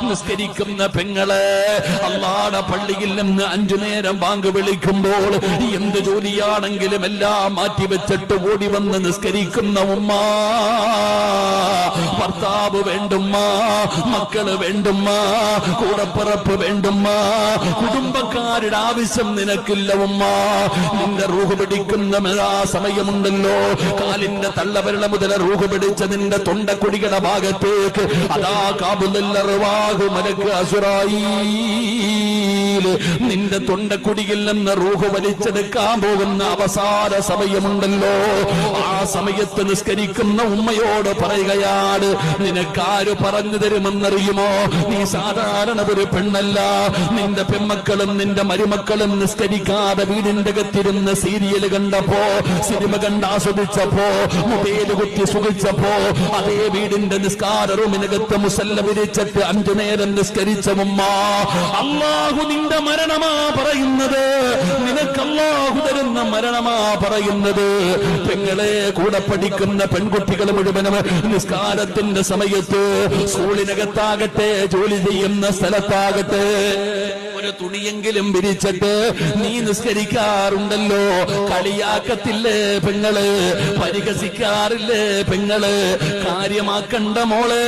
നിസ്കരിക്കുന്ന പെങ്ങളെ, അല്ലാഹുവിന്റെ പള്ളിയിൽ നിന്ന് 5 നേരം ബാങ്ക് വിളിക്കുമ്പോൾ എന്ത് ജോലിയാണെങ്കിലും എല്ലാം മാറ്റിവെച്ചിട്ട് ഓടി വന്ന് നിസ്കരിക്കുന്ന ഉമ്മ, ഭർത്താവ് വേണ്ടുമ്മ, മക്കള് വേണ്ടുമ്മ, കൂടപ്പിറപ്പ് വേണ്ടുമ്മ, കുടുംബക്കാരുടെ ആവശ്യം നിനക്കില്ല ഉമ്മ. നിന്റെ റൂഹ് പിടിക്കുന്ന ആ സമയമുണ്ടല്ലോ, കാലിന്റെ തള്ളവിരല മുതൽ റൂഹ് പിടിച്ച നിന്റെ തൊണ്ടക്കുടികളുടെ ഭാഗത്തേക്ക് അതാ കാബുലല്ലർവാഹു മലക്ക് അസ്റായീൽ നിന്റെ തൊണ്ടക്കുടിയിൽ നിന്ന് റൂഹ് വലിച്ചെടുക്കാൻ പോകുന്ന അവസാന സമയമുണ്ടല്ലോ, ആ സമയത്ത് നിസ്കരിക്കുന്ന ഉമ്മയോട് പറയുകയാണ്, നിനക്കാര് പറഞ്ഞു തരുമെന്നറിയുമോ? നീ സാധാരണ ഒരു പെണ്ണല്ല. നിന്റെ പെൺമക്കളും നിന്റെ മരുമക്കളും നിസ്കരിക്കാതെ വീടിന്റെ അകത്തിരുന്ന് സീരിയൽ കണ്ടപ്പോ, സിനിമ കണ്ട് ആസ്വദിച്ചപ്പോ, മൊബൈൽ കുത്തി സുഖിച്ചപ്പോ, അതേ വീടിന്റെ നിസ്കാര റൂമിനകത്ത് മുസല്ല വിരിച്ചിട്ട് 5 നേരം നിസ്കരിച്ച ഉമ്മ, അല്ലാഹു നിന്റെ മരണമാ പറയുന്നത്, നിനക്ക് അല്ലാഹു തരുന്ന മരണമാ പറയുന്നത്. പെങ്ങളെ, കൂടെ പഠിക്കുന്ന പെൺകുട്ടികൾ മുഴുവനും നിസ്കാരത്തിന്റെ സമയത്ത് സ്കൂളിനകത്താകട്ടെ, ജോലി ചെയ്യുന്ന സ്ഥലത്താകട്ടെ, ഒരു തുണിയെങ്കിലും വിരിച്ചിട്ട് നീ നിസ്കരിക്കാറുണ്ടല്ലോ. കളിയാക്കത്തില്ലേ പെങ്ങള്? പരിഹസിക്കാറില്ലേ പെങ്ങള്? കാര്യമാക്കണ്ട മോള്,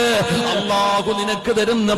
അല്ലാഹു നിനക്ക് തരുന്ന